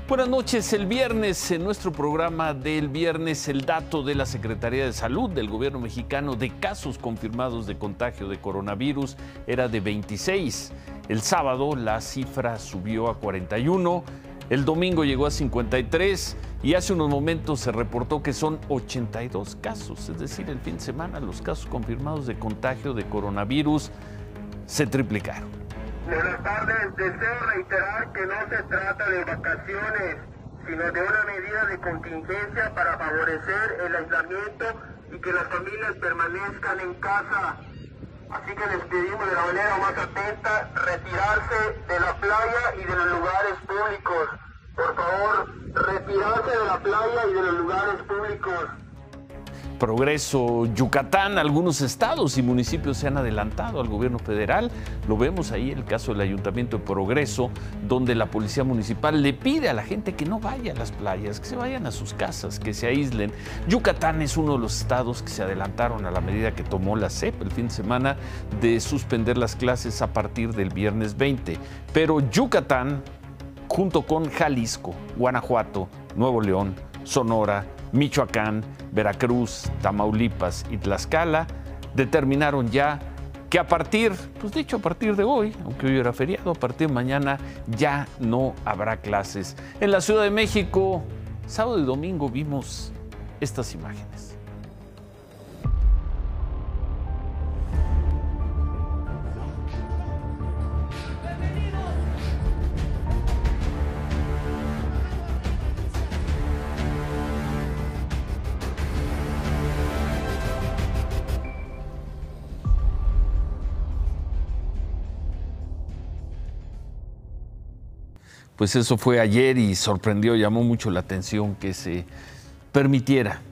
Buenas noches. El viernes, en nuestro programa del viernes, el dato de la Secretaría de Salud del gobierno mexicano de casos confirmados de contagio de coronavirus era de 26. El sábado la cifra subió a 41, el domingo llegó a 53 y hace unos momentos se reportó que son 82 casos. Es decir, el fin de semana los casos confirmados de contagio de coronavirus se triplicaron. Buenas tardes, deseo reiterar que no se trata de vacaciones, sino de una medida de contingencia para favorecer el aislamiento y que las familias permanezcan en casa. Así que les pedimos de la manera más atenta retirarse de la playa y de los lugares públicos. Por favor, retirarse de la playa y de los lugares públicos. Progreso, Yucatán, algunos estados y municipios se han adelantado al gobierno federal. Lo vemos ahí el caso del Ayuntamiento de Progreso, donde la policía municipal le pide a la gente que no vaya a las playas, que se vayan a sus casas, que se aíslen. Yucatán es uno de los estados que se adelantaron a la medida que tomó la SEP el fin de semana de suspender las clases a partir del viernes 20. Pero Yucatán, junto con Jalisco, Guanajuato, Nuevo León, Sonora, Michoacán, Veracruz, Tamaulipas y Tlaxcala determinaron ya que a partir de hoy, aunque hoy era feriado, a partir de mañana ya no habrá clases. En la Ciudad de México, sábado y domingo vimos estas imágenes. Pues eso fue ayer y sorprendió, llamó mucho la atención que se permitiera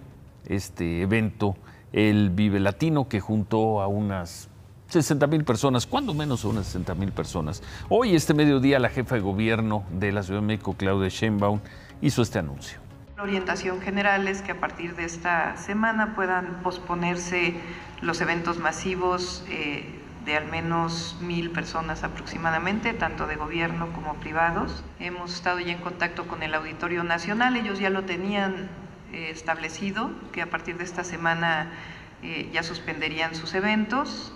este evento, el Vive Latino, que juntó a unas 60,000 personas, cuando menos a unas 60,000 personas. Hoy, este mediodía, la jefa de gobierno de la Ciudad de México, Claudia Sheinbaum, hizo este anuncio. La orientación general es que a partir de esta semana puedan posponerse los eventos masivos de al menos 1,000 personas aproximadamente, tanto de gobierno como privados. Hemos estado ya en contacto con el Auditorio Nacional, ellos ya lo tenían establecido, que a partir de esta semana ya suspenderían sus eventos.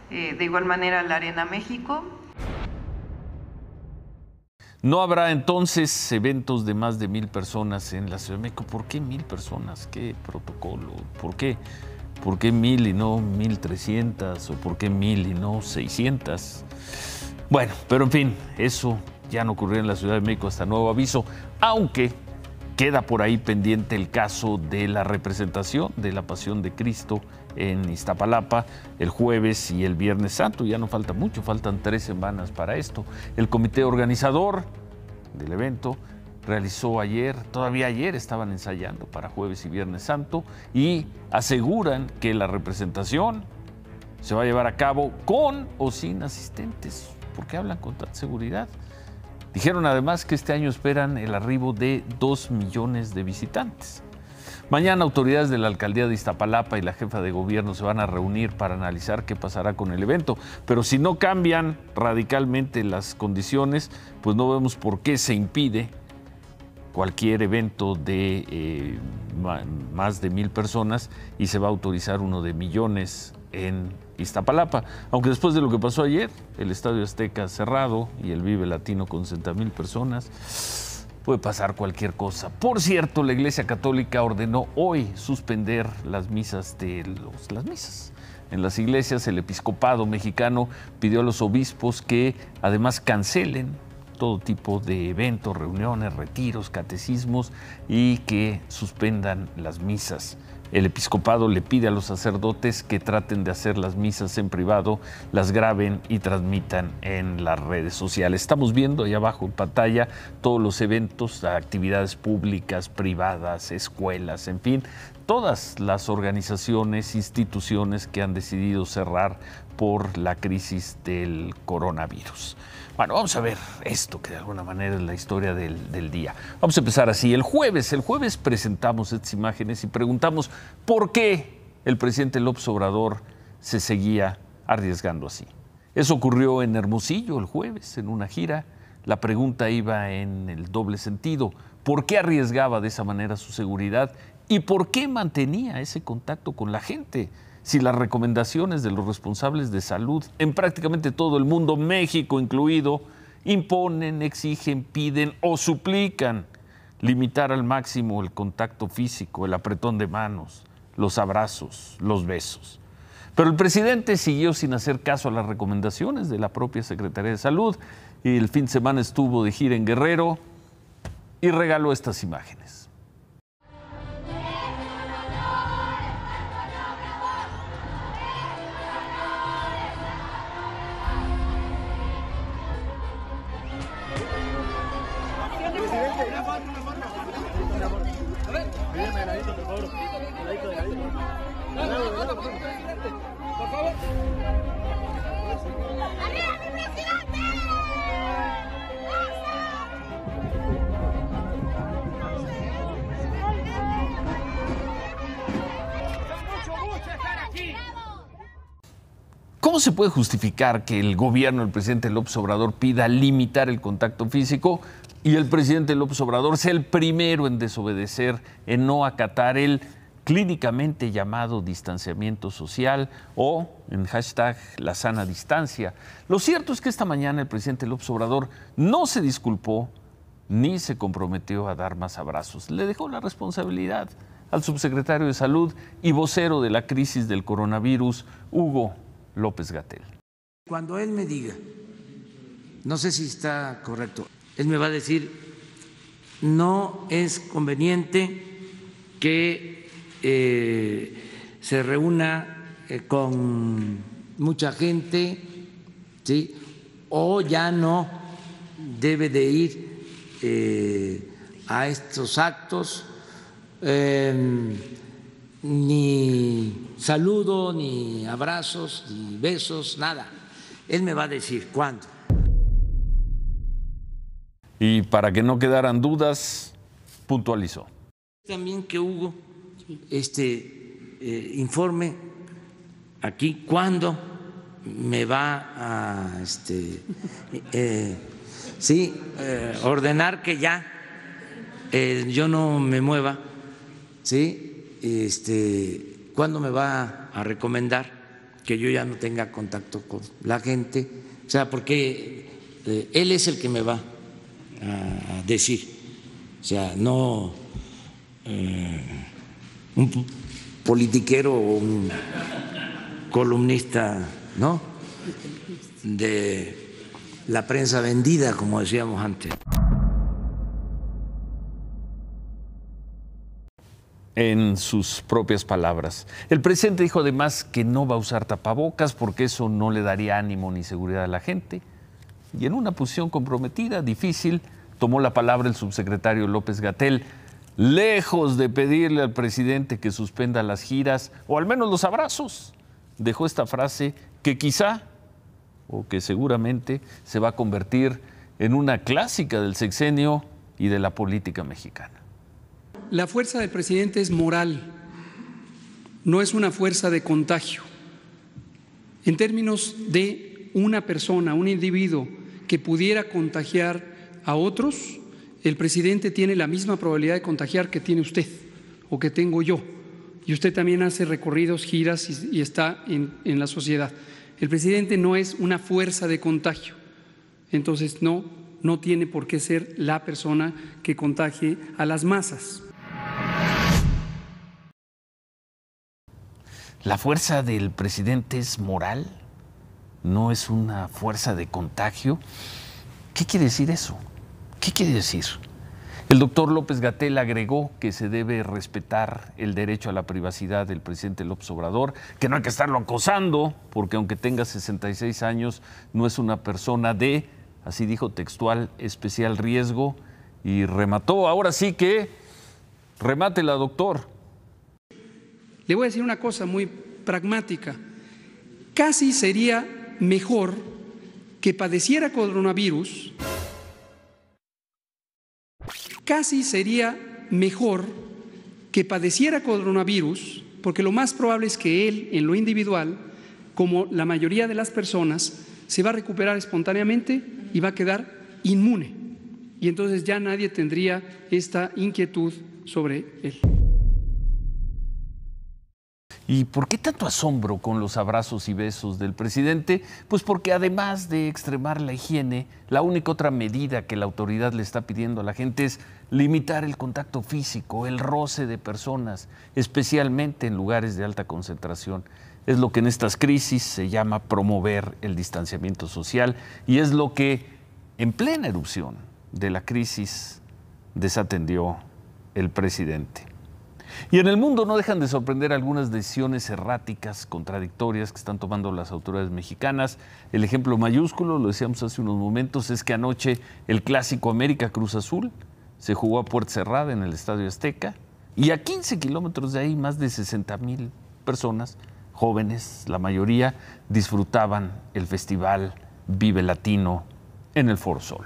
De igual manera la Arena México. No habrá entonces eventos de más de 1,000 personas en la Ciudad de México. ¿Por qué 1,000 personas? ¿Qué protocolo? ¿Por qué? ¿Por qué 1,000 y no 1,300? ¿O por qué 1,000 y no 600? Bueno, pero en fin, eso ya no ocurrió en la Ciudad de México hasta nuevo aviso, aunque queda por ahí pendiente el caso de la representación de la Pasión de Cristo en Iztapalapa el jueves y el Viernes Santo. Ya no falta mucho, faltan 3 semanas para esto. El comité organizador del evento realizó todavía ayer estaban ensayando para jueves y Viernes Santo y aseguran que la representación se va a llevar a cabo con o sin asistentes. ¿Por qué hablan con tanta seguridad? Dijeron además que este año esperan el arribo de 2 millones de visitantes. Mañana autoridades de la alcaldía de Iztapalapa y la jefa de gobierno se van a reunir para analizar qué pasará con el evento. Pero si no cambian radicalmente las condiciones, pues no vemos por qué se impide cualquier evento de más de 1,000 personas y se va a autorizar uno de millones en Iztapalapa. Aunque después de lo que pasó ayer, el Estadio Azteca cerrado y el Vive Latino con 60,000 personas, puede pasar cualquier cosa. Por cierto, la Iglesia Católica ordenó hoy suspender las misas. En las iglesias, el episcopado mexicano pidió a los obispos que además cancelen todo tipo de eventos, reuniones, retiros, catecismos y que suspendan las misas. El episcopado le pide a los sacerdotes que traten de hacer las misas en privado, las graben y transmitan en las redes sociales. Estamos viendo ahí abajo en pantalla todos los eventos, actividades públicas, privadas, escuelas, en fin, todas las organizaciones, instituciones que han decidido cerrar por la crisis del coronavirus. Bueno, vamos a ver esto que de alguna manera es la historia del día. Vamos a empezar así. El jueves presentamos estas imágenes y preguntamos por qué el presidente López Obrador se seguía arriesgando así. Eso ocurrió en Hermosillo el jueves, en una gira. La pregunta iba en el doble sentido. ¿Por qué arriesgaba de esa manera su seguridad? ¿Y por qué mantenía ese contacto con la gente? Si las recomendaciones de los responsables de salud en prácticamente todo el mundo, México incluido, imponen, exigen, piden o suplican limitar al máximo el contacto físico, el apretón de manos, los abrazos, los besos. Pero el presidente siguió sin hacer caso a las recomendaciones de la propia Secretaría de Salud y el fin de semana estuvo de gira en Guerrero y regaló estas imágenes. ¿Cómo se puede justificar que el gobierno del presidente López Obrador pida limitar el contacto físico y el presidente López Obrador sea el primero en desobedecer, en no acatar el clínicamente llamado distanciamiento social o en hashtag la sana distancia? Lo cierto es que esta mañana el presidente López Obrador no se disculpó ni se comprometió a dar más abrazos. Le dejó la responsabilidad al subsecretario de Salud y vocero de la crisis del coronavirus, Hugo López-Gatell. Cuando él me diga, no sé si está correcto, él me va a decir, no es conveniente que se reúna con mucha gente, ¿sí? O ya no debe de ir a estos actos, ni saludo, ni abrazos, ni besos, nada. Él me va a decir cuándo. Y para que no quedaran dudas, puntualizó. También que Hugo informe aquí cuándo me va a ordenar que ya yo no me mueva, ¿sí? ¿Cuándo me va a recomendar que yo ya no tenga contacto con la gente? O sea, porque él es el que me va a decir, o sea, no un politiquero o un columnista, ¿no?, de la prensa vendida, como decíamos antes. En sus propias palabras. El presidente dijo además que no va a usar tapabocas porque eso no le daría ánimo ni seguridad a la gente. Y en una posición comprometida, difícil, tomó la palabra el subsecretario López-Gatell, lejos de pedirle al presidente que suspenda las giras o al menos los abrazos. Dejó esta frase que quizá o que seguramente se va a convertir en una clásica del sexenio y de la política mexicana. La fuerza del presidente es moral, no es una fuerza de contagio. En términos de una persona, un individuo que pudiera contagiar a otros, el presidente tiene la misma probabilidad de contagiar que tiene usted o que tengo yo. Y usted también hace recorridos, giras y está en la sociedad. El presidente no es una fuerza de contagio, entonces no tiene por qué ser la persona que contagie a las masas. ¿La fuerza del presidente es moral? ¿No es una fuerza de contagio? ¿Qué quiere decir eso? ¿Qué quiere decir? El doctor López-Gatell agregó que se debe respetar el derecho a la privacidad del presidente López Obrador, que no hay que estarlo acosando, porque aunque tenga 66 años, no es una persona de, así dijo textual, especial riesgo, y remató. Ahora sí que remátela, doctor. Le voy a decir una cosa muy pragmática. Casi sería mejor que padeciera coronavirus. Casi sería mejor que padeciera coronavirus, porque lo más probable es que él, en lo individual, como la mayoría de las personas, se va a recuperar espontáneamente y va a quedar inmune y entonces ya nadie tendría esta inquietud sobre él. ¿Y por qué tanto asombro con los abrazos y besos del presidente? Pues porque además de extremar la higiene, la única otra medida que la autoridad le está pidiendo a la gente es limitar el contacto físico, el roce de personas, especialmente en lugares de alta concentración. Es lo que en estas crisis se llama promover el distanciamiento social y es lo que en plena erupción de la crisis desatendió el presidente. Y en el mundo no dejan de sorprender algunas decisiones erráticas, contradictorias que están tomando las autoridades mexicanas. El ejemplo mayúsculo, lo decíamos hace unos momentos, es que anoche el clásico América Cruz Azul se jugó a puerta cerrada en el Estadio Azteca y a 15 kilómetros de ahí más de 60,000 personas, jóvenes, la mayoría, disfrutaban el festival Vive Latino en el Foro Sol.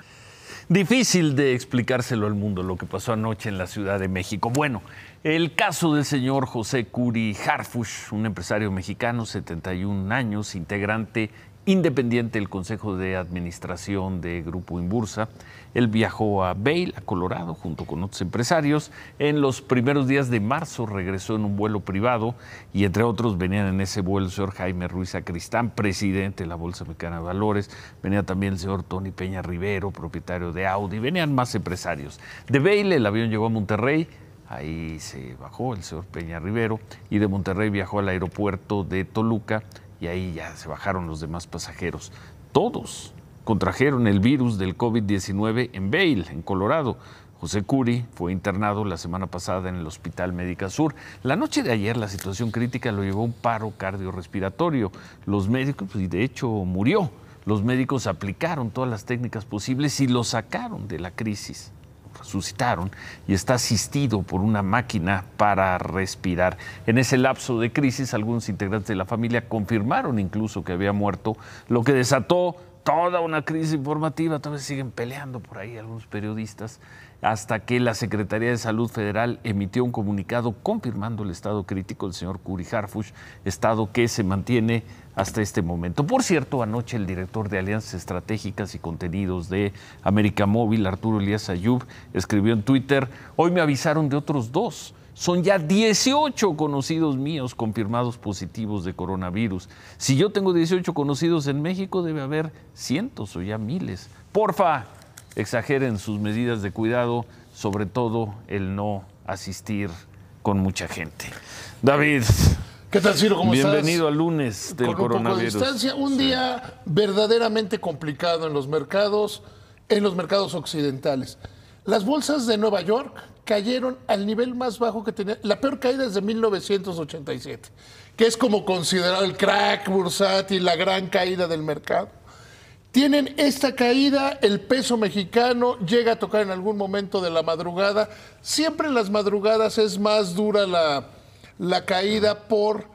Difícil de explicárselo al mundo lo que pasó anoche en la Ciudad de México. Bueno, el caso del señor José Curi Harfuch, un empresario mexicano, 71 años, integrante independiente del Consejo de Administración de Grupo Inbursa. Él viajó a Vail, a Colorado, junto con otros empresarios. En los primeros días de marzo regresó en un vuelo privado y entre otros venían en ese vuelo el señor Jaime Ruiz Sacristán, presidente de la Bolsa Mexicana de Valores. Venía también el señor Tony Peña Rivero, propietario de Audi. Venían más empresarios. De Vail el avión llegó a Monterrey. Ahí se bajó el señor Peña Rivero y de Monterrey viajó al aeropuerto de Toluca y ahí ya se bajaron los demás pasajeros. Todos contrajeron el virus del COVID-19 en Vail, en Colorado. José Curi fue internado la semana pasada en el Hospital Médica Sur. La noche de ayer la situación crítica lo llevó a un paro cardiorrespiratorio. Los médicos, y de hecho murió, los médicos aplicaron todas las técnicas posibles y lo sacaron de la crisis. Resucitaron y está asistido por una máquina para respirar. En ese lapso de crisis, algunos integrantes de la familia confirmaron incluso que había muerto, lo que desató toda una crisis informativa. Todavía siguen peleando por ahí algunos periodistas, hasta que la Secretaría de Salud Federal emitió un comunicado confirmando el estado crítico del señor Curi Harfuch, estado que se mantiene hasta este momento. Por cierto, anoche el director de Alianzas Estratégicas y Contenidos de América Móvil, Arturo Elías Ayub, escribió en Twitter: hoy me avisaron de otros 2. Son ya 18 conocidos míos confirmados positivos de coronavirus. Si yo tengo 18 conocidos en México, debe haber cientos o ya miles. Porfa, exageren sus medidas de cuidado, sobre todo el no asistir con mucha gente. David. ¿Qué tal, Ciro? ¿Cómo estás? Bienvenido al lunes del coronavirus. Un poco de distancia, un día verdaderamente complicado en los mercados occidentales. Las bolsas de Nueva York cayeron al nivel más bajo que tenía, la peor caída desde 1987, que es como considerado el crack bursátil, la gran caída del mercado. Tienen esta caída, el peso mexicano llega a tocar en algún momento de la madrugada. Siempre en las madrugadas es más dura la caída por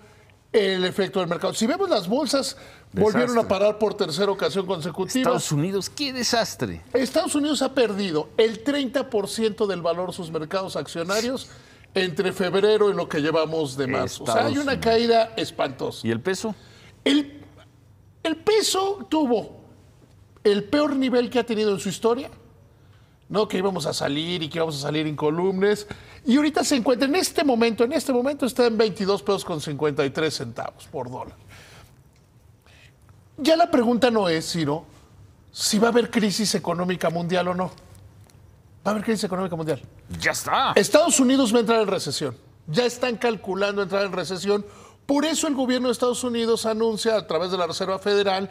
el efecto del mercado. Si vemos las bolsas, volvieron a parar por tercera ocasión consecutiva. Estados Unidos, qué desastre. Estados Unidos ha perdido el 30% del valor de sus mercados accionarios entre febrero y lo que llevamos de marzo. O sea, hay una caída espantosa. ¿Y el peso? El peso tuvo el peor nivel que ha tenido en su historia. No que íbamos a salir y que íbamos a salir incolubles. Y ahorita se encuentra en este momento está en 22 pesos con 53 centavos por dólar. Ya la pregunta no es, Ciro, si va a haber crisis económica mundial o no. Va a haber crisis económica mundial. Ya está. Estados Unidos va a entrar en recesión. Ya están calculando entrar en recesión. Por eso el gobierno de Estados Unidos anuncia a través de la Reserva Federal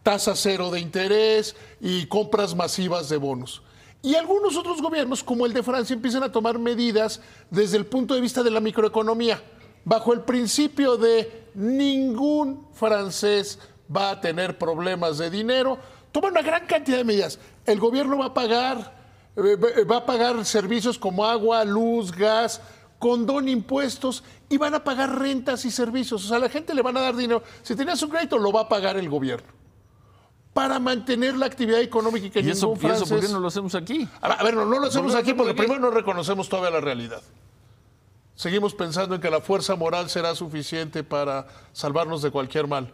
tasa cero de interés y compras masivas de bonos. Y algunos otros gobiernos, como el de Francia, empiezan a tomar medidas desde el punto de vista de la microeconomía, bajo el principio de ningún francés va a tener problemas de dinero. Toman una gran cantidad de medidas. El gobierno va a pagar servicios como agua, luz, gas, condón, impuestos, y van a pagar rentas y servicios. O sea, a la gente le van a dar dinero. Si tenías un crédito, lo va a pagar el gobierno para mantener la actividad económica que ningún francés... ¿Y eso por qué no lo hacemos aquí? A ver, no lo hacemos aquí porque primero no reconocemos todavía la realidad. Seguimos pensando en que la fuerza moral será suficiente para salvarnos de cualquier mal.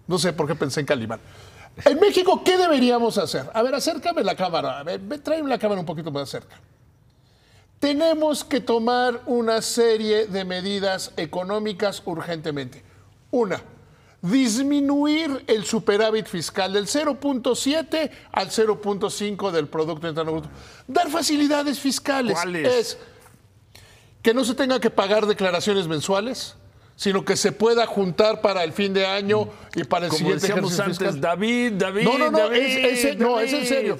No sé por qué pensé en Calimán. En México, ¿qué deberíamos hacer? A ver, acércame la cámara. Tráeme la cámara un poquito más cerca. Tenemos que tomar una serie de medidas económicas urgentemente. Una, disminuir el superávit fiscal del 0.7 al 0.5 del Producto Interno Bruto. Dar facilidades fiscales. ¿Cuáles? Es que no se tenga que pagar declaraciones mensuales, sino que se pueda juntar para el fin de año y para el Como siguiente decíamos ejercicio antes, fiscal. David. No, es en serio.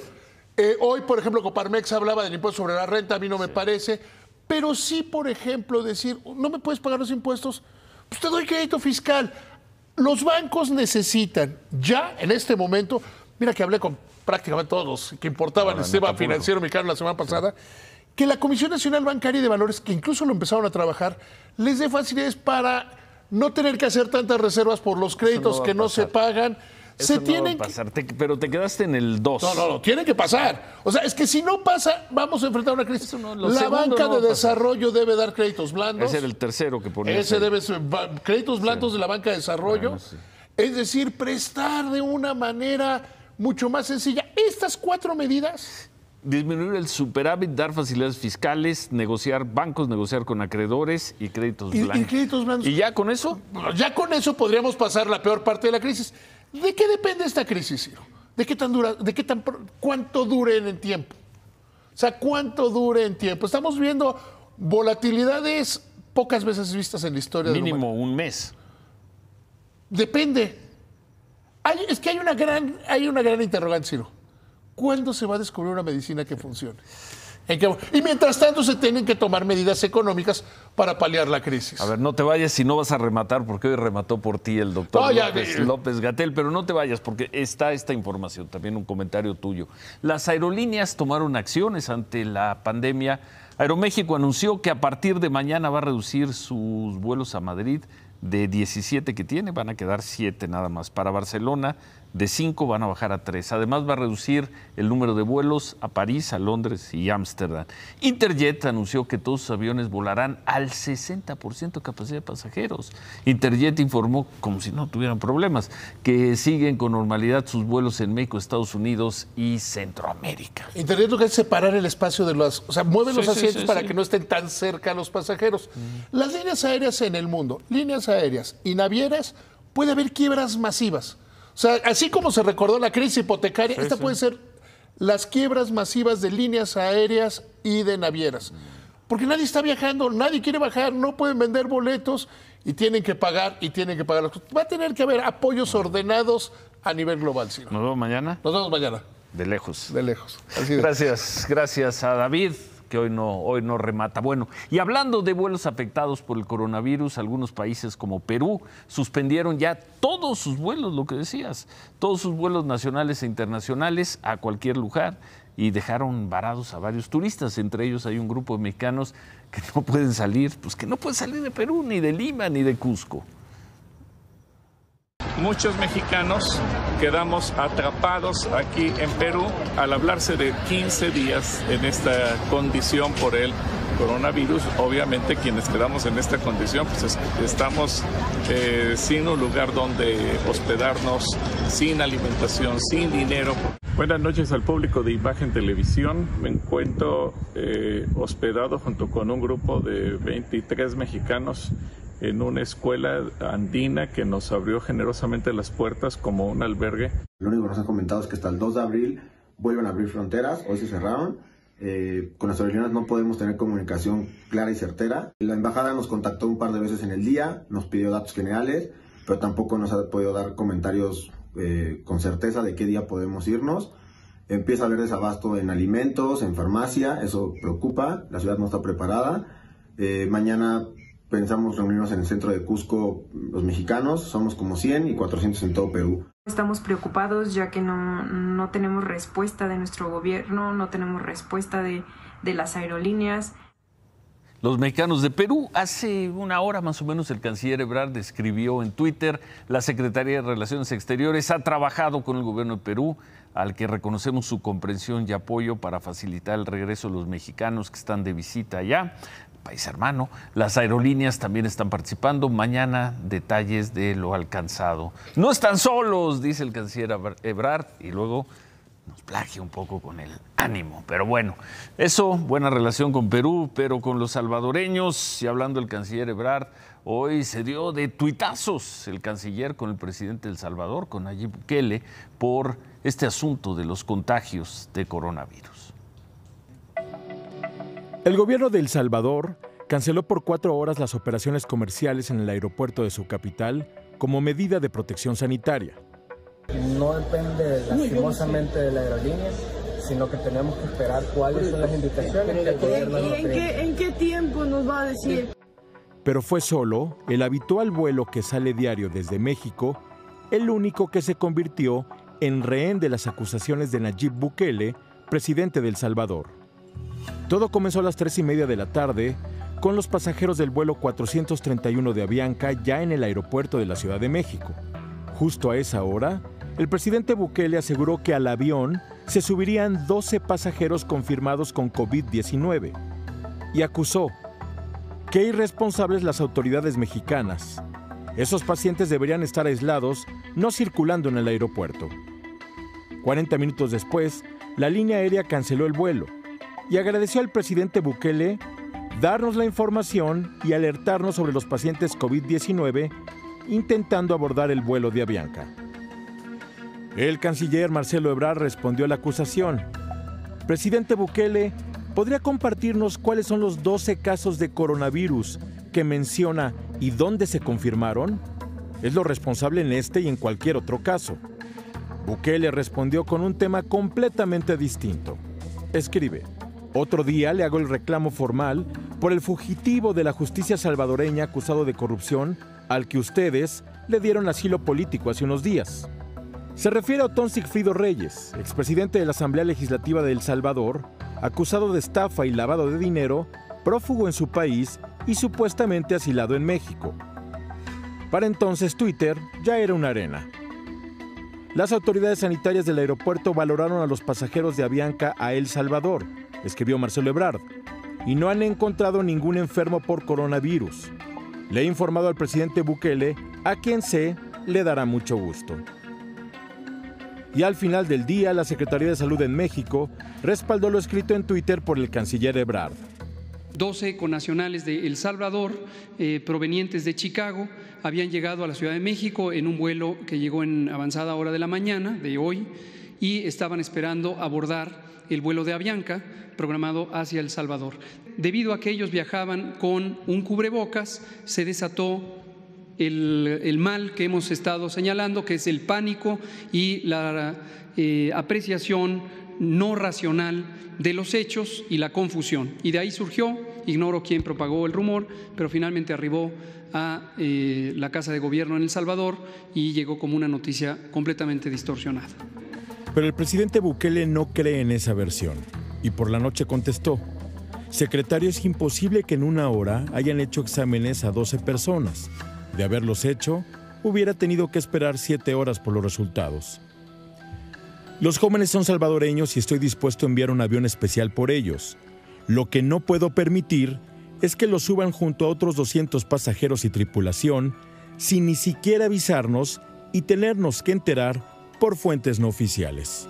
Hoy, por ejemplo, Coparmex hablaba del impuesto sobre la renta, a mí no me parece, pero sí, por ejemplo, decir, no me puedes pagar los impuestos, pues te doy crédito fiscal. Los bancos necesitan ya, en este momento, mira que hablé con prácticamente todos los que importaban el sistema financiero mexicano la semana pasada, que la Comisión Nacional Bancaria y de Valores, que incluso lo empezaron a trabajar, les dé facilidades para no tener que hacer tantas reservas por los créditos que no se pagan. Eso no va a pasar, pero te quedaste en el 2. No, tiene que pasar. O sea, es que si no pasa, vamos a enfrentar una crisis. La banca de desarrollo debe dar créditos blandos. Ese era el tercero que ponía. Ese debe ser créditos blandos de la banca de desarrollo. Bueno, sí. Es decir, prestar de una manera mucho más sencilla. Estas 4 medidas. Disminuir el superávit, dar facilidades fiscales, bancos negociar con acreedores y créditos blandos. Y créditos blandos. ¿Y ya con eso? Ya con eso podríamos pasar la peor parte de la crisis. ¿De qué depende esta crisis, Ciro? ¿Cuánto dure en el tiempo? O sea, ¿cuánto dure en tiempo? Estamos viendo volatilidades pocas veces vistas en la historia. Mínimo un mes. Depende. Es que hay una gran interrogante, Ciro. ¿Cuándo se va a descubrir una medicina que funcione? Y mientras tanto se tienen que tomar medidas económicas para paliar la crisis. A ver, no te vayas si no vas a rematar, porque hoy remató por ti el doctor López-Gatell, pero no te vayas porque está esta información, también un comentario tuyo. Las aerolíneas tomaron acciones ante la pandemia. Aeroméxico anunció que a partir de mañana va a reducir sus vuelos a Madrid de 17 que tiene, van a quedar 7 nada más. Para Barcelona, de 5 van a bajar a 3. Además, va a reducir el número de vuelos a París, a Londres y Ámsterdam. Interjet anunció que todos sus aviones volarán al 60% de capacidad de pasajeros. Interjet informó, como si no tuvieran problemas, que siguen con normalidad sus vuelos en México, Estados Unidos y Centroamérica. Interjet lo que es separar el espacio de los... O sea, mueven los asientos para que no estén tan cerca los pasajeros. Las líneas aéreas en el mundo, líneas aéreas y navieras, puede haber quiebras masivas. O sea, así como se recordó la crisis hipotecaria, esta puede ser las quiebras masivas de líneas aéreas y de navieras. Porque nadie está viajando, nadie quiere bajar, no pueden vender boletos y tienen que pagar Va a tener que haber apoyos ordenados a nivel global, Ciro. ¿Nos vemos mañana? Nos vemos mañana. De lejos. De lejos. Así de... Gracias a David, que hoy no remata. Bueno, y hablando de vuelos afectados por el coronavirus, algunos países como Perú suspendieron ya todos sus vuelos, lo que decías, todos sus vuelos nacionales e internacionales a cualquier lugar y dejaron varados a varios turistas. Entre ellos hay un grupo de mexicanos que no pueden salir, de Perú, ni de Lima, ni de Cusco. Muchos mexicanos quedamos atrapados aquí en Perú al hablarse de 15 días en esta condición por el coronavirus. Obviamente quienes quedamos en esta condición pues estamos sin un lugar donde hospedarnos, sin alimentación, sin dinero. Buenas noches al público de Imagen Televisión. Me encuentro hospedado junto con un grupo de 23 mexicanos en una escuela andina que nos abrió generosamente las puertas como un albergue. Lo único que nos han comentado es que hasta el 2 de abril vuelven a abrir fronteras, hoy se cerraron. Con las aerolíneas no podemos tener comunicación clara y certera. La embajada nos contactó un par de veces en el día, nos pidió datos generales, pero tampoco nos ha podido dar comentarios con certeza de qué día podemos irnos. Empieza a haber desabasto en alimentos, en farmacia, eso preocupa, la ciudad no está preparada. Mañana pensamos reunirnos en el centro de Cusco los mexicanos, somos como 100 y 400 en todo Perú. Estamos preocupados ya que no tenemos respuesta de nuestro gobierno, no tenemos respuesta de las aerolíneas. Los mexicanos de Perú, hace una hora más o menos el canciller Ebrard escribió en Twitter: la Secretaría de Relaciones Exteriores ha trabajado con el gobierno de Perú, al que reconocemos su comprensión y apoyo para facilitar el regreso de los mexicanos que están de visita allá. país hermano. Las aerolíneas también están participando. Mañana detalles de lo alcanzado. No están solos, dice el canciller Ebrard, y luego nos plagia un poco con el ánimo. Pero bueno, eso, buena relación con Perú, pero con los salvadoreños. Y hablando del canciller Ebrard, hoy se dio de tuitazos el canciller con el presidente de El Salvador, con Nayib Bukele, por este asunto de los contagios de coronavirus. El gobierno de El Salvador canceló por 4 horas las operaciones comerciales en el aeropuerto de su capital como medida de protección sanitaria. No depende lastimosamente de la aerolínea, sino que tenemos que esperar cuáles son las indicaciones que el gobierno nos tiene. ¿En qué tiempo nos va a decir? Pero fue solo el habitual vuelo que sale diario desde México el único que se convirtió en rehén de las acusaciones de Nayib Bukele, presidente de El Salvador. Todo comenzó a las 3:30 de la tarde con los pasajeros del vuelo 431 de Avianca ya en el aeropuerto de la Ciudad de México. Justo a esa hora, el presidente Bukele aseguró que al avión se subirían 12 pasajeros confirmados con COVID-19 y acusó: ¡qué irresponsables las autoridades mexicanas! Esos pacientes deberían estar aislados, no circulando en el aeropuerto. 40 minutos después, la línea aérea canceló el vuelo y agradeció al presidente Bukele darnos la información y alertarnos sobre los pacientes COVID-19 intentando abordar el vuelo de Avianca. El canciller Marcelo Ebrard respondió a la acusación. Presidente Bukele, ¿podría compartirnos cuáles son los 12 casos de coronavirus que menciona y dónde se confirmaron? Es lo responsable en este y en cualquier otro caso. Bukele respondió con un tema completamente distinto. Escribe: otro día le hago el reclamo formal por el fugitivo de la justicia salvadoreña acusado de corrupción al que ustedes le dieron asilo político hace unos días. Se refiere a Otón Sigfrido Reyes, expresidente de la Asamblea Legislativa de El Salvador, acusado de estafa y lavado de dinero, prófugo en su país y supuestamente asilado en México. Para entonces Twitter ya era una arena. Las autoridades sanitarias del aeropuerto valoraron a los pasajeros de Avianca a El Salvador, escribió Marcelo Ebrard, y no han encontrado ningún enfermo por coronavirus. Le he informado al presidente Bukele, a quien sé le dará mucho gusto. Y al final del día, la Secretaría de Salud en México respaldó lo escrito en Twitter por el canciller Ebrard. 12 connacionales de El Salvador, provenientes de Chicago, habían llegado a la Ciudad de México en un vuelo que llegó en avanzada hora de la mañana de hoy y estaban esperando abordar el vuelo de Avianca programado hacia El Salvador. Debido a que ellos viajaban con un cubrebocas, se desató el mal que hemos estado señalando, que es el pánico y la apreciación no racional de los hechos y la confusión. Y de ahí surgió, ignoro quién propagó el rumor, pero finalmente arribó a la Casa de Gobierno en El Salvador y llegó como una noticia completamente distorsionada. Pero el presidente Bukele no cree en esa versión y por la noche contestó: secretario, es imposible que en una hora hayan hecho exámenes a 12 personas. De haberlos hecho, hubiera tenido que esperar 7 horas por los resultados. Los jóvenes son salvadoreños y estoy dispuesto a enviar un avión especial por ellos. Lo que no puedo permitir es que los suban junto a otros 200 pasajeros y tripulación sin ni siquiera avisarnos y tenernos que enterar por fuentes no oficiales.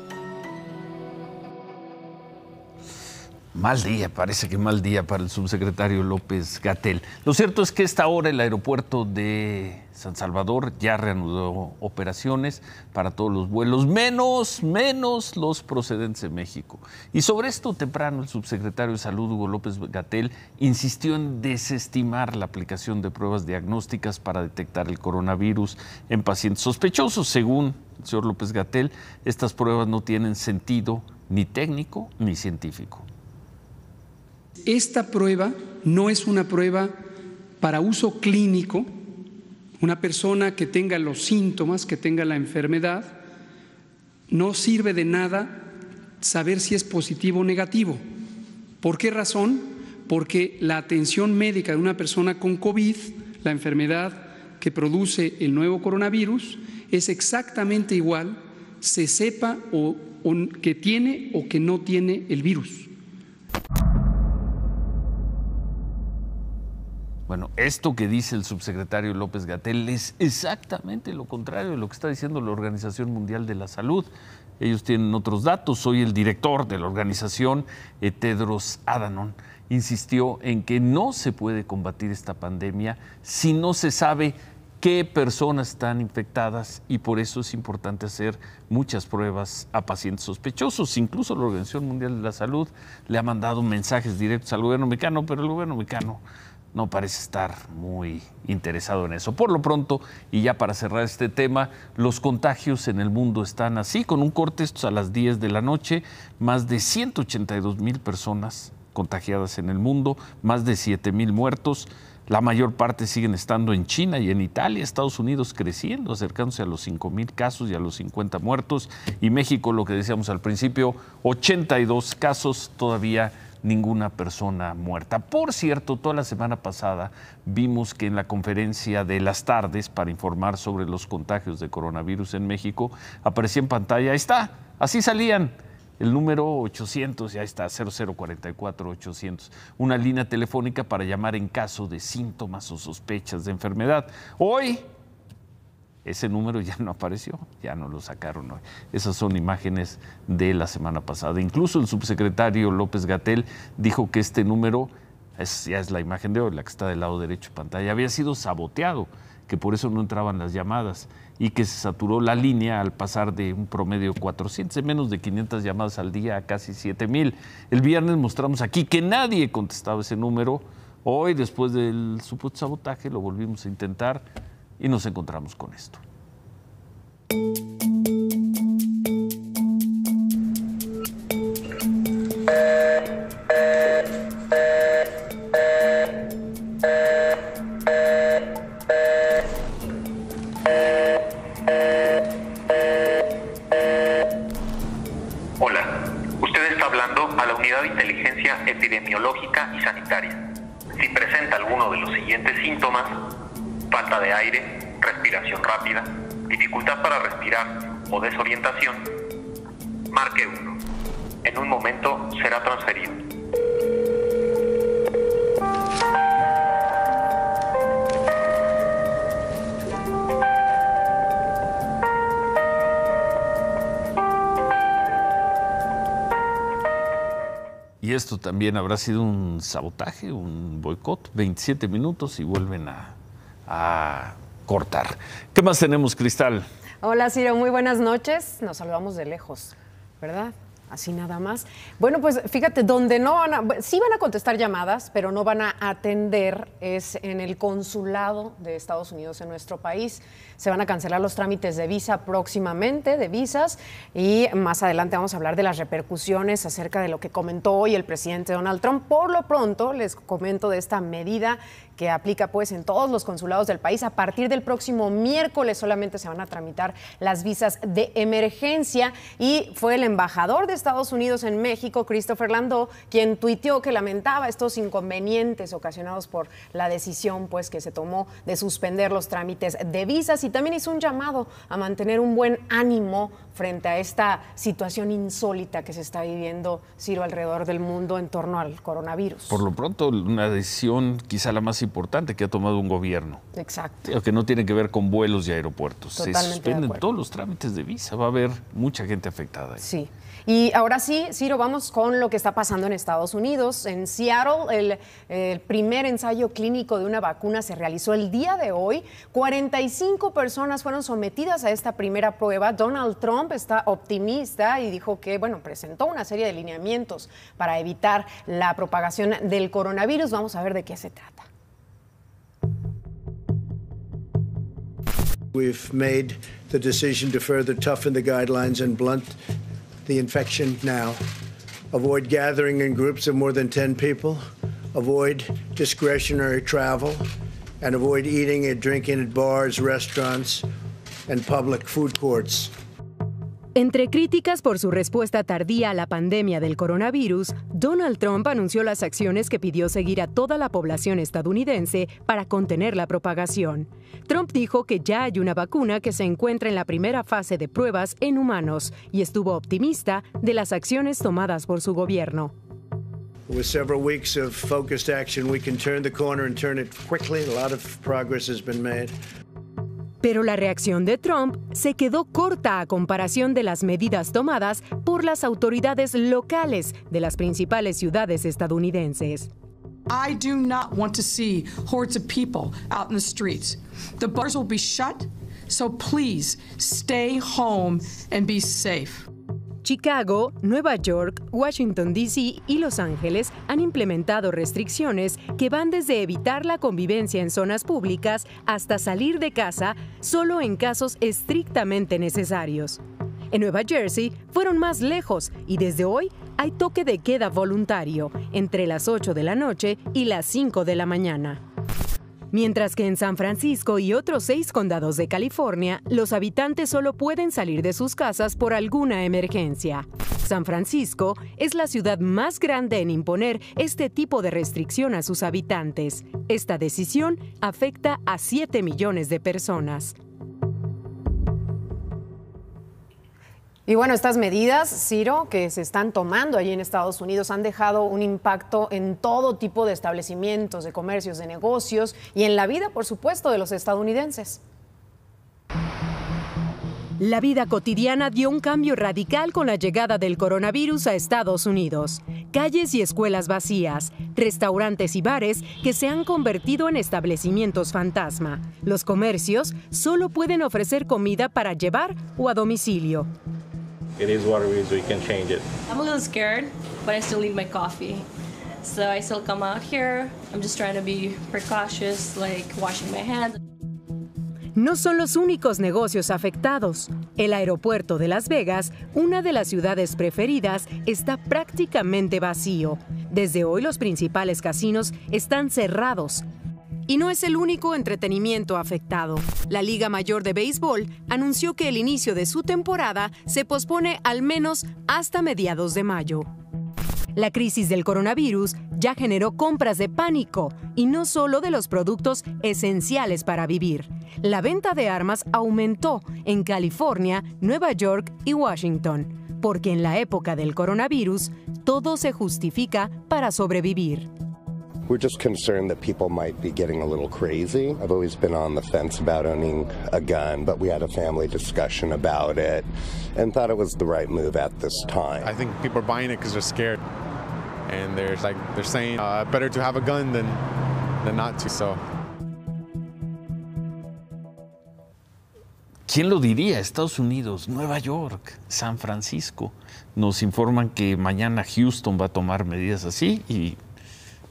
Mal día, parece que mal día para el subsecretario López-Gatell. Lo cierto es que a esta hora el aeropuerto de San Salvador ya reanudó operaciones para todos los vuelos, menos los procedentes de México. Y sobre esto temprano el subsecretario de Salud, Hugo López-Gatell, insistió en desestimar la aplicación de pruebas diagnósticas para detectar el coronavirus en pacientes sospechosos. Según el señor López-Gatell, estas pruebas no tienen sentido ni técnico ni científico. Esta prueba no es una prueba para uso clínico. Una persona que tenga los síntomas, que tenga la enfermedad, no sirve de nada saber si es positivo o negativo. ¿Por qué razón? Porque la atención médica de una persona con COVID, la enfermedad que produce el nuevo coronavirus, es exactamente igual, se sepa o que tiene o que no tiene el virus. Bueno, esto que dice el subsecretario López-Gatell es exactamente lo contrario de lo que está diciendo la Organización Mundial de la Salud. Ellos tienen otros datos. Hoy el director de la organización, Tedros Adhanom, insistió en que no se puede combatir esta pandemia si no se sabe qué personas están infectadas, y por eso es importante hacer muchas pruebas a pacientes sospechosos. Incluso la Organización Mundial de la Salud le ha mandado mensajes directos al gobierno mexicano, pero el gobierno mexicano no parece estar muy interesado en eso. Por lo pronto, y ya para cerrar este tema, los contagios en el mundo están así, con un corte, estos a las 10 de la noche, más de 182,000 personas contagiadas en el mundo, más de 7,000 muertos. La mayor parte siguen estando en China y en Italia, Estados Unidos creciendo, acercándose a los 5,000 casos y a los 50 muertos. Y México, lo que decíamos al principio, 82 casos, todavía ninguna persona muerta. Por cierto, toda la semana pasada vimos que en la conferencia de las tardes para informar sobre los contagios de coronavirus en México, aparecía en pantalla, ahí está, así salían, el número 800, ya está, 0044-800, una línea telefónica para llamar en caso de síntomas o sospechas de enfermedad. Hoy ese número ya no apareció, ya no lo sacaron hoy. Esas son imágenes de la semana pasada. Incluso el subsecretario López-Gatell dijo que este número, ya es la imagen de hoy, la que está del lado derecho de pantalla, había sido saboteado, que por eso no entraban las llamadas y que se saturó la línea al pasar de un promedio 400, menos de 500 llamadas al día a casi 7,000. El viernes mostramos aquí que nadie contestaba ese número. Hoy, después del supuesto sabotaje, lo volvimos a intentar y nos encontramos con esto. Hola, usted está hablando a la Unidad de Inteligencia Epidemiológica y Sanitaria. Si presenta alguno de los siguientes síntomas: falta de aire, respiración rápida, dificultad para respirar o desorientación, marque 1. En un momento será transferido. Y esto también habrá sido un sabotaje, un boicot. 27 minutos y vuelven a cortar. ¿Qué más tenemos, Cristal? Hola, Ciro, muy buenas noches. Nos saludamos de lejos, ¿verdad? Así nada más. Bueno, pues fíjate, donde no sí van a contestar llamadas, pero no van a atender, es en el consulado de Estados Unidos en nuestro país. Se van a cancelar los trámites de visa próximamente, de visas, y más adelante vamos a hablar de las repercusiones acerca de lo que comentó hoy el presidente Donald Trump. Por lo pronto, les comento de esta medida que aplica pues en todos los consulados del país. A partir del próximo miércoles solamente se van a tramitar las visas de emergencia, y fue el embajador de Estados Unidos en México, Christopher Landau, quien tuiteó que lamentaba estos inconvenientes ocasionados por la decisión pues que se tomó de suspender los trámites de visas, y también hizo un llamado a mantener un buen ánimo frente a esta situación insólita que se está viviendo, Ciro, alrededor del mundo en torno al coronavirus. Por lo pronto, una decisión quizá la más importante que ha tomado un gobierno. Exacto. Que no tiene que ver con vuelos y aeropuertos. Totalmente se suspenden todos los trámites de visa. Va a haber mucha gente afectada ahí. Sí. Y ahora sí, Ciro, vamos con lo que está pasando en Estados Unidos. En Seattle, el primer ensayo clínico de una vacuna se realizó el día de hoy. 45 personas fueron sometidas a esta primera prueba. Donald Trump está optimista y dijo que, presentó una serie de lineamientos para evitar la propagación del coronavirus. Vamos a ver de qué se trata. We've made the decision to further toughen the guidelines and blunt the infection now. Avoid gathering in groups of more than 10 people. Avoid discretionary travel. And avoid eating and drinking at bars, restaurants, and public food courts. Entre críticas por su respuesta tardía a la pandemia del coronavirus, Donald Trump anunció las acciones que pidió seguir a toda la población estadounidense para contener la propagación. Trump dijo que ya hay una vacuna que se encuentra en la primera fase de pruebas en humanos y estuvo optimista de las acciones tomadas por su gobierno. With several weeks of focused action, we can turn the corner and turn it quickly. A lot of progress has been made. Pero la reacción de Trump se quedó corta a comparación de las medidas tomadas por las autoridades locales de las principales ciudades estadounidenses. I do not want to see hordes of people out in the streets. The bars will be shut, so please stay home and be safe. Chicago, Nueva York, Washington, D.C. y Los Ángeles han implementado restricciones que van desde evitar la convivencia en zonas públicas hasta salir de casa solo en casos estrictamente necesarios. En Nueva Jersey fueron más lejos y desde hoy hay toque de queda voluntario entre las 8 de la noche y las 5 de la mañana. Mientras que en San Francisco y otros 6 condados de California, los habitantes solo pueden salir de sus casas por alguna emergencia. San Francisco es la ciudad más grande en imponer este tipo de restricción a sus habitantes. Esta decisión afecta a 7 millones de personas. Y bueno, estas medidas, Ciro, que se están tomando allí en Estados Unidos han dejado un impacto en todo tipo de establecimientos, de comercios, de negocios y en la vida, por supuesto, de los estadounidenses. La vida cotidiana dio un cambio radical con la llegada del coronavirus a Estados Unidos. Calles y escuelas vacías, restaurantes y bares que se han convertido en establecimientos fantasma. Los comercios solo pueden ofrecer comida para llevar o a domicilio. It is what it is, we can change it. I'm a little scared, but I still need my coffee. So I still come out here. I'm just trying to be precautious, like washing my hands. No son los únicos negocios afectados. El aeropuerto de Las Vegas, una de las ciudades preferidas, está prácticamente vacío. Desde hoy los principales casinos están cerrados. Y no es el único entretenimiento afectado. La Liga Mayor de Béisbol anunció que el inicio de su temporada se pospone al menos hasta mediados de mayo. La crisis del coronavirus ya generó compras de pánico, y no solo de los productos esenciales para vivir. La venta de armas aumentó en California, Nueva York y Washington, porque en la época del coronavirus todo se justifica para sobrevivir. We're just concerned that people might be getting a little crazy. I've always been on the fence about owning a gun, but we had a family discussion about it and thought it was the right move at this time. I think people are buying it because they're scared. And they're saying better to have a gun than not to, so. ¿Quién lo diría? Estados Unidos, Nueva York, San Francisco. Nos informan que mañana Houston va a tomar medidas así y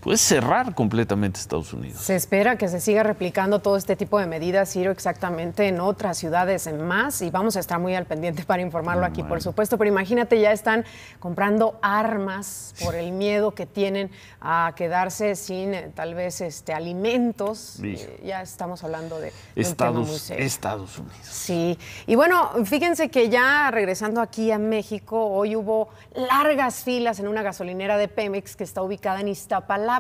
puede cerrar completamente Estados Unidos. Se espera que se siga replicando todo este tipo de medidas, Ciro, exactamente en otras ciudades en más, y vamos a estar muy al pendiente para informarlo aquí, por supuesto. Pero imagínate, ya están comprando armas por el miedo que tienen a quedarse sin tal vez alimentos. Ya estamos hablando de un tema muy serio. Estados Unidos. Sí, y bueno, fíjense que ya regresando aquí a México, hoy hubo largas filas en una gasolinera de Pemex que está ubicada en Iztapalapa.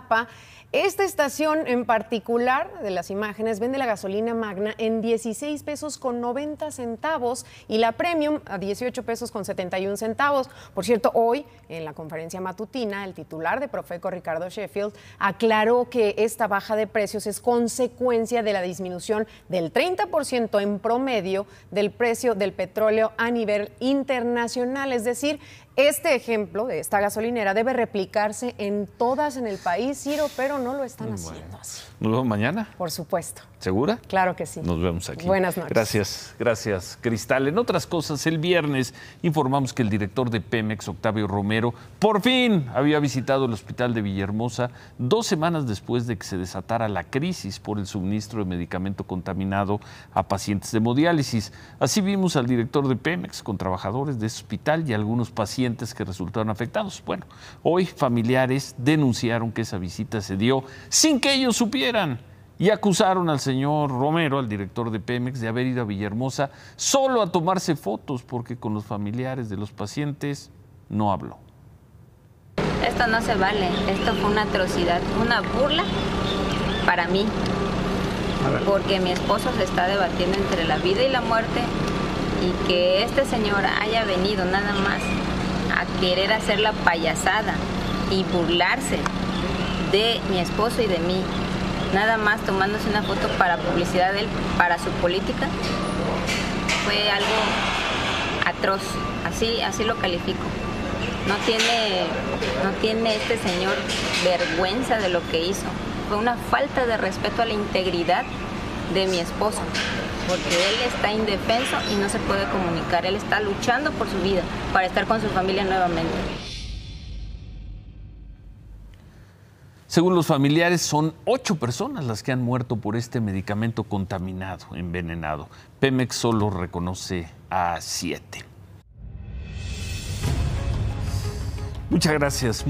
Esta estación en particular, de las imágenes, vende la gasolina magna en 16 pesos con 90 centavos y la premium a 18 pesos con 71 centavos. Por cierto, hoy en la conferencia matutina, el titular de Profeco, Ricardo Sheffield, aclaró que esta baja de precios es consecuencia de la disminución del 30% en promedio del precio del petróleo a nivel internacional. Es decir, este ejemplo de esta gasolinera debe replicarse en todas en el país, Ciro, pero no lo están haciendo así. ¿Nos vemos mañana? Por supuesto. ¿Segura? Claro que sí. Nos vemos aquí. Buenas noches. Gracias, Cristal. En otras cosas, el viernes informamos que el director de Pemex, Octavio Romero, por fin había visitado el hospital de Villahermosa 2 semanas después de que se desatara la crisis por el suministro de medicamento contaminado a pacientes de hemodiálisis. Así vimos al director de Pemex con trabajadores de ese hospital y algunos pacientes que resultaron afectados. Bueno, hoy familiares denunciaron que esa visita se dio sin que ellos supieran y acusaron al señor Romero, al director de Pemex, de haber ido a Villahermosa solo a tomarse fotos porque con los familiares de los pacientes no habló. Esto no se vale, esto fue una atrocidad, una burla para mí, porque mi esposo se está debatiendo entre la vida y la muerte y que este señor haya venido nada más a querer hacer la payasada y burlarse de mi esposo y de mí, nada más tomándose una foto para publicidad de él, para su política, fue algo atroz, así lo califico. No tiene este señor vergüenza de lo que hizo. Fue una falta de respeto a la integridad de mi esposo, porque él está indefenso y no se puede comunicar. Él está luchando por su vida, para estar con su familia nuevamente. Según los familiares, son 8 personas las que han muerto por este medicamento contaminado, envenenado. Pemex solo reconoce a 7. Muchas gracias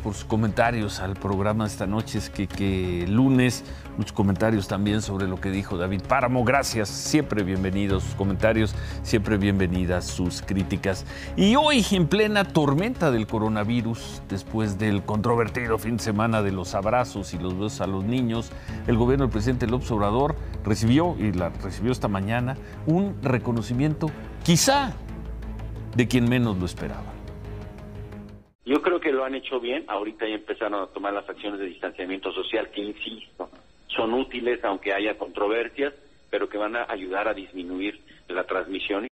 por sus comentarios al programa esta noche. Es que lunes, muchos comentarios también sobre lo que dijo David Páramo. Gracias, siempre bienvenidos sus comentarios, siempre bienvenidas sus críticas. Y hoy, en plena tormenta del coronavirus, después del controvertido fin de semana de los abrazos y los besos a los niños, el gobierno del presidente López Obrador recibió esta mañana, un reconocimiento quizá de quien menos lo esperaba. Yo creo que lo han hecho bien. Ahorita ya empezaron a tomar las acciones de distanciamiento social que, insisto, son útiles aunque haya controversias, pero que van a ayudar a disminuir la transmisión.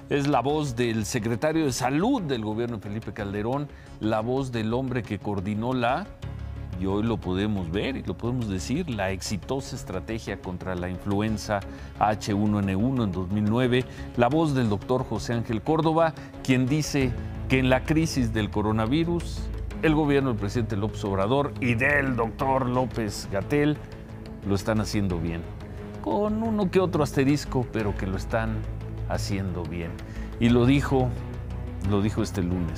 Es la voz del secretario de Salud del gobierno, Felipe Calderón, la voz del hombre que coordinó y hoy lo podemos ver y lo podemos decir, la exitosa estrategia contra la influenza H1N1 en 2009, la voz del doctor José Ángel Córdoba, quien dice que en la crisis del coronavirus, el gobierno del presidente López Obrador y del doctor López-Gatell lo están haciendo bien. Con uno que otro asterisco, pero que lo están haciendo bien. Y lo dijo este lunes.